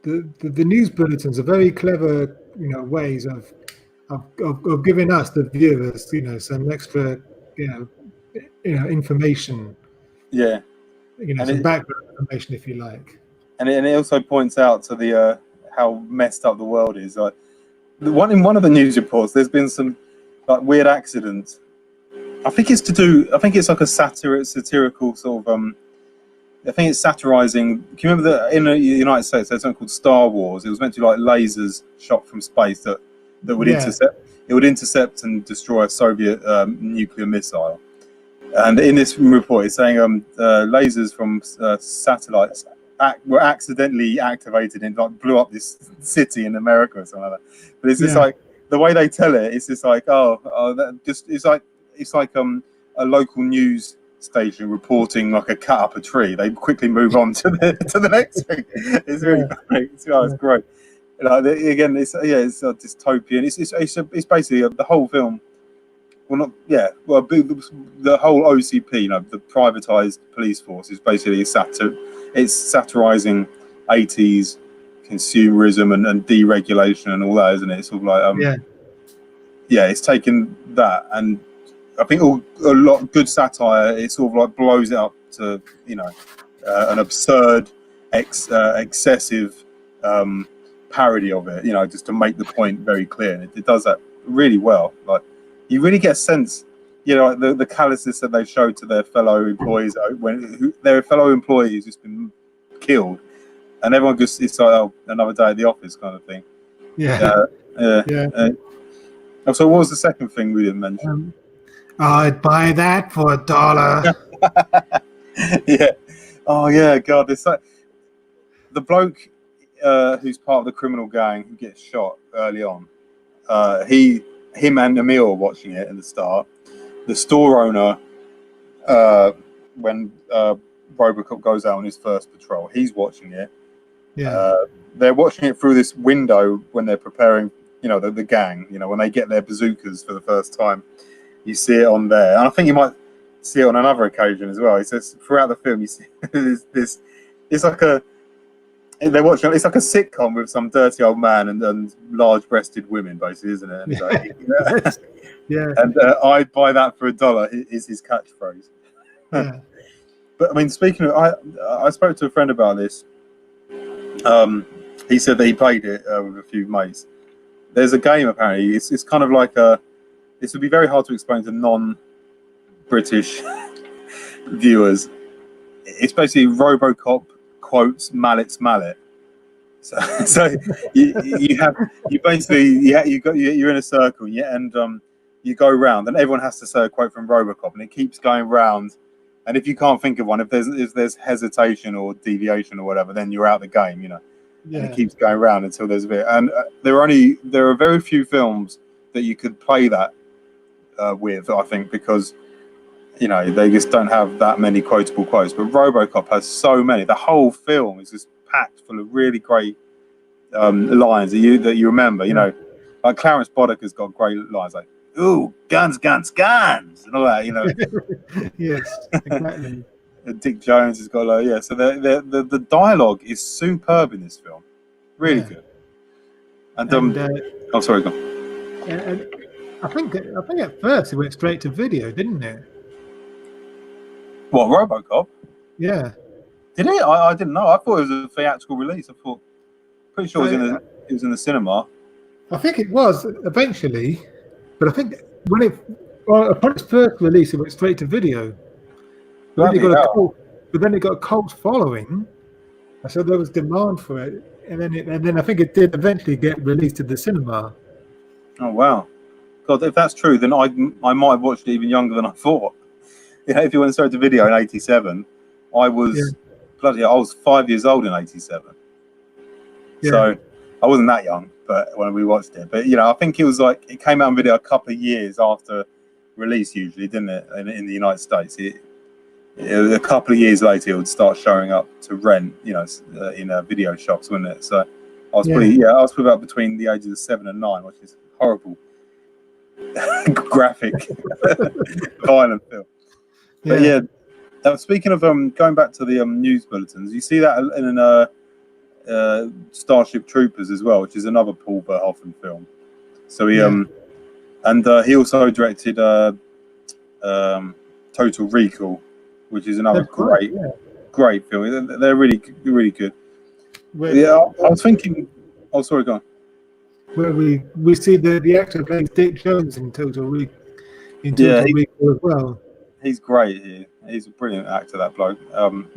The news bulletins are very clever, ways of giving us, the viewers, some extra, information. Yeah. Some background information, if you like. And it also points out to the how messed up the world is. Like in one of the news reports, there's been some like weird accidents. I think it's like a satirical sort of I think it's satirizing. Can you remember that in the United States there's something called Star Wars? It was meant to be like lasers shot from space that would intercept and destroy a Soviet nuclear missile. And in this report, it's saying lasers from satellites were accidentally activated and like blew up this city in America or something like that. But it's just like the way they tell it. It's just like it's like a local news station reporting like a cut up a tree. They quickly move on to the next thing. It's really great. It's great. Again, it's dystopian. It's basically the whole film. Well, the whole OCP, the privatized police force, is basically it's satirizing 80s consumerism and deregulation and all that, isn't it? It's sort of like it's taken that, and I think a lot of good satire. It sort of like blows it up to an absurd, excessive parody of it. Just to make the point very clear. And it does that really well. Like you really get a sense, like the callousness that they show to their fellow employees when their fellow employee has just been killed, and everyone just it's like another day at the office kind of thing. So what was the second thing we didn't mention? I'd buy that for $1. Yeah. Oh yeah, God. It's like the bloke who's part of the criminal gang who gets shot early on. Him and Emil are watching it at the start. The store owner, when Robocop goes out on his first patrol, he's watching it. They're watching it through this window when they're preparing, the gang, when they get their bazookas for the first time. You see it on there, and I think you might see it on another occasion as well. It says throughout the film, you see this. It's like they're watching. It's like a sitcom with some dirty old man and large-breasted women, basically, isn't it? And And I'd buy that for $1 is his catchphrase. But I mean, speaking of, I spoke to a friend about this. He said that he played it with a few mates. There's a game apparently. It's kind of like a. This would be very hard to explain to non-British viewers. It's basically RoboCop quotes Mallet's mallet. So you're in a circle, and you go round, and everyone has to say a quote from RoboCop, and it keeps going round And if you can't think of one, if there's hesitation or deviation or whatever, then you're out the game, you know. And it Yeah. keeps going round until there's a bit. And there are very few films that you could play that with, I think, because you know they just don't have that many quotable quotes. But RoboCop has so many. The whole film is just packed full of really great lines that you remember. You know, like Clarence Boddick has got great lines like "Ooh, guns, guns, guns" and all that. You know. Yes, exactly. Dick Jones has got like, yeah. So the dialogue is superb in this film, really Yeah. good. And And, oh sorry, go on. and I think at first it went straight to video, didn't it? What, RoboCop? Yeah. Did it? I didn't know. I thought it was a theatrical release. I thought, pretty sure it was in the cinema. I think it was eventually, but I think upon its first release, it went straight to video. But then it got a cult following, so there was demand for it, and then I think it did eventually get released to the cinema. Oh wow, God! If that's true, then I might have watched it even younger than I thought. You know, if you went straight to video in '87, I was I was 5 years old in '87. Yeah. So I wasn't that young, but when we watched it, but you know, I think it was like it came out on video a couple of years after release, usually, didn't it? In the United States, a couple of years later, it would start showing up to rent, you know, in video shops, wouldn't it? So I was probably about between the ages of 7 and 9, which is horrible, graphic, violent film. But yeah, speaking of going back to the news bulletins, you see that in Starship Troopers as well, which is another Paul Verhoeven film. So he he also directed Total Recall, which is another great film. They're really good. I was thinking. Oh, sorry, go on. Where we see the actor playing Dick Jones in Total Recall as well. He's great here. He's a brilliant actor, that bloke. I'm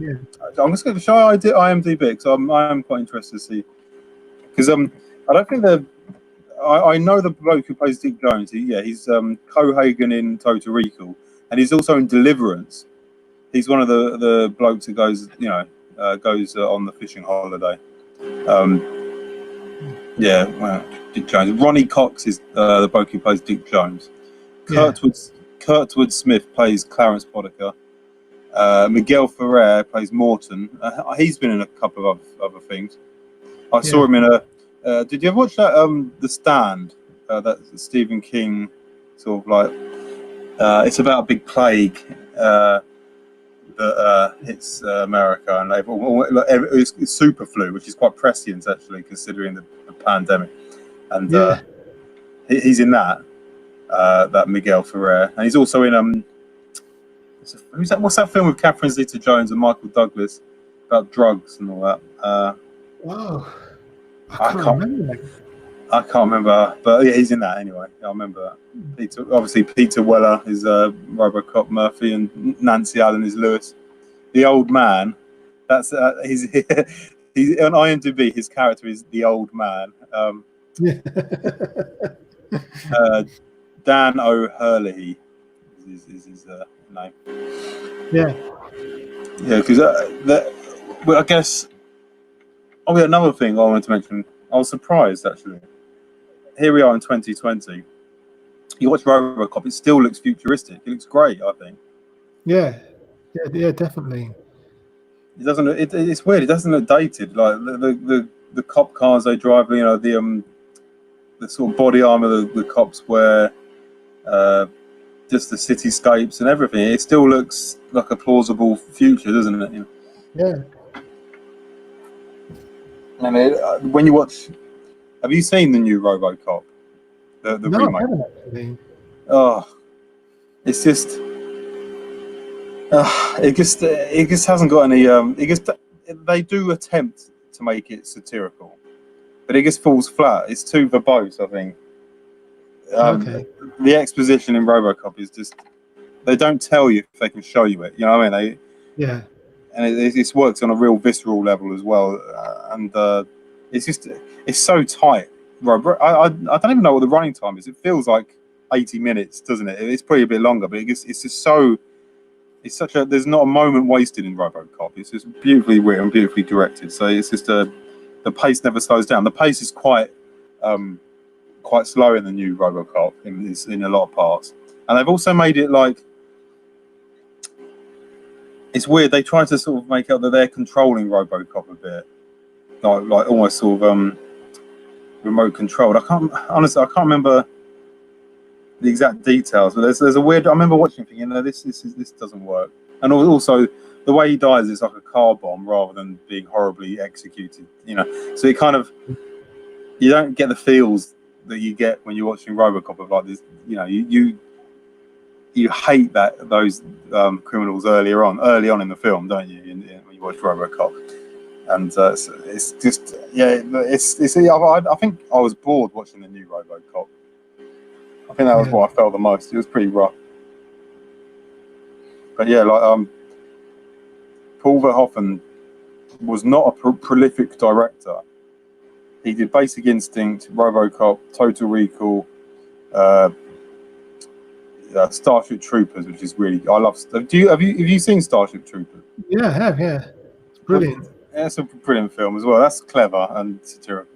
just going to show IMDb because I am quite interested to see, because I don't think I know the bloke who plays Dick Jones. He's Cohagen in Total Recall, and he's also in Deliverance. He's one of the blokes who goes on the fishing holiday. Dick Jones. Ronnie Cox is the bloke who plays Dick Jones. Kurtwood Smith plays Clarence Boddicker. Miguel Ferrer plays Morton. He's been in a couple of other things. I saw him in a. Did you ever watch that? The Stand. That Stephen King sort of like. It's about a big plague that hits America, and it's super flu, which is quite prescient actually, considering the pandemic. And he's in that. That Miguel Ferrer, and he's also in what's that film with Catherine Zeta-Jones and Michael Douglas about drugs and all that? I can't remember, but yeah, he's in that anyway. I remember that. Peter Weller is RoboCop Murphy, and Nancy Allen is Lewis. The old man. That's he's on IMDb. His character is the old man. Dan O'Hurley is his name. Because I guess. Oh, yeah, another thing I wanted to mention. I was surprised actually. Here we are in 2020. You watch RoboCop, it still looks futuristic. It looks great, I think. Yeah, definitely. It doesn't. It's weird. It doesn't look dated. Like the cop cars they drive. You know, the sort of body armor the cops wear. Just the cityscapes and everything. It still looks like a plausible future, doesn't it? You know? Yeah. And when you watch, have you seen the new RoboCop? The no, remake? I haven't actually. Oh, it's just. It just hasn't got any. They do attempt to make it satirical, but it just falls flat. It's too verbose, I think. The exposition in RoboCop is just, they don't tell you if they can show you it. You know what I mean? And it works on a real visceral level as well. And it's so tight. I don't even know what the running time is. It feels like 80 minutes, doesn't it? It's probably a bit longer, but it's just so it's such a there's not a moment wasted in Robocop. It's just beautifully written, beautifully directed. So it's just the pace never slows down. The pace is quite slow in the new Robocop in a lot of parts, and they've also made it like it's weird. They try to sort of make out that they're controlling Robocop a bit, like almost sort of remote controlled. I can't remember the exact details, but there's a weird. I remember watching, thinking, this doesn't work, and also the way he dies is like a car bomb rather than being horribly executed. So it kind of you don't get the feels that you get when you're watching Robocop of like this. You hate those criminals early on in the film, don't you? When you watch Robocop, and it's just I think I was bored watching the new Robocop. I think that was what I felt the most. It was pretty rough. But yeah, like Paul Verhoeven was not a prolific director. He did Basic Instinct, Robocop, Total Recall, Starship Troopers, which is really I love. Have you seen Starship Troopers? Yeah, I have. Yeah, it's brilliant. Yeah, it's a brilliant film as well. That's clever and satirical.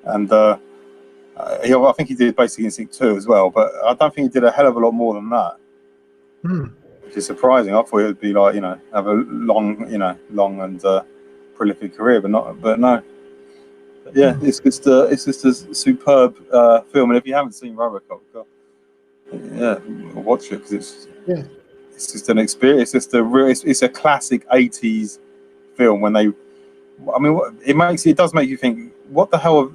And I think he did Basic Instinct 2 as well, but I don't think he did a hell of a lot more than that. Which is surprising. I thought it would be like have a long and prolific career, but no. But yeah, it's just a superb film, and if you haven't seen Robocop, watch it because it's just an experience. It's just it's a classic '80s film. It does make you think, what the hell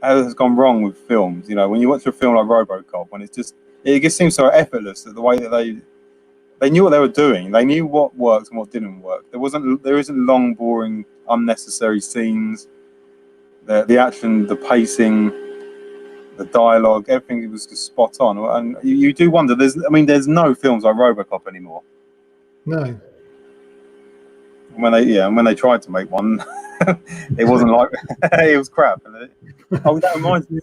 has gone wrong with films? When you watch a film like Robocop, when it just seems so effortless that the way that they knew what they were doing. They knew what worked and what didn't work. There isn't long, boring, unnecessary scenes. The action, the pacing, the dialogue, everything was just spot on. And you do wonder. There's no films like Robocop anymore. No. When they tried to make one, it wasn't like it was crap. That reminds me.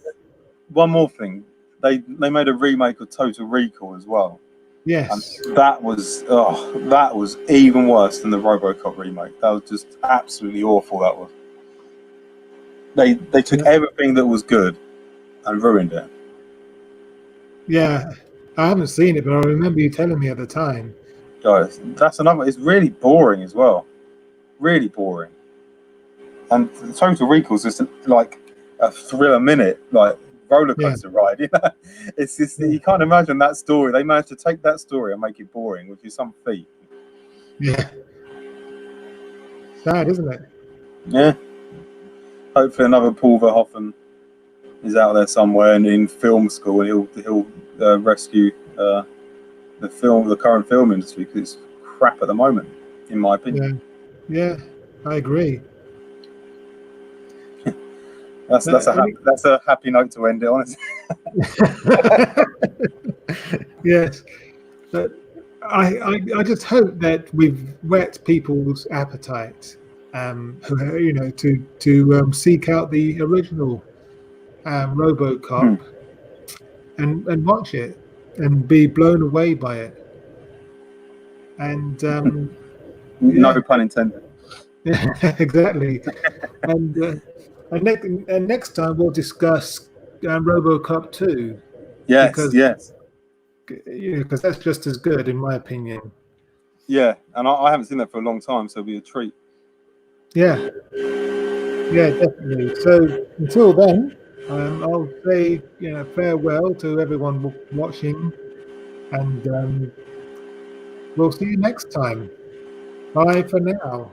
One more thing, they made a remake of Total Recall as well. Yes. And that was even worse than the Robocop remake. That was just absolutely awful. That was. They took everything that was good and ruined it. Yeah, I haven't seen it, but I remember you telling me at the time. Guys, that's another. It's really boring as well. Really boring. And Total Recall is just like a thriller minute, like roller coaster ride. It's just you can't imagine that story. They managed to take that story and make it boring, which is some feat. Yeah. Sad, isn't it? Yeah. Hopefully, another Paul Verhoeven is out there somewhere and in film school, and he'll rescue the current film industry, because it's crap at the moment, in my opinion. Yeah, I agree. That's a happy note to end it on. Yes, but I just hope that we've whet people's appetite, to seek out the original Robocop and watch it and be blown away by it. And no pun intended. Exactly. And next time we'll discuss Robocop 2. Yes. Because that's just as good, in my opinion. Yeah, and I haven't seen that for a long time, so it'll be a treat. Yeah, definitely. So until then, I'll say farewell to everyone watching, and we'll see you next time. Bye for now.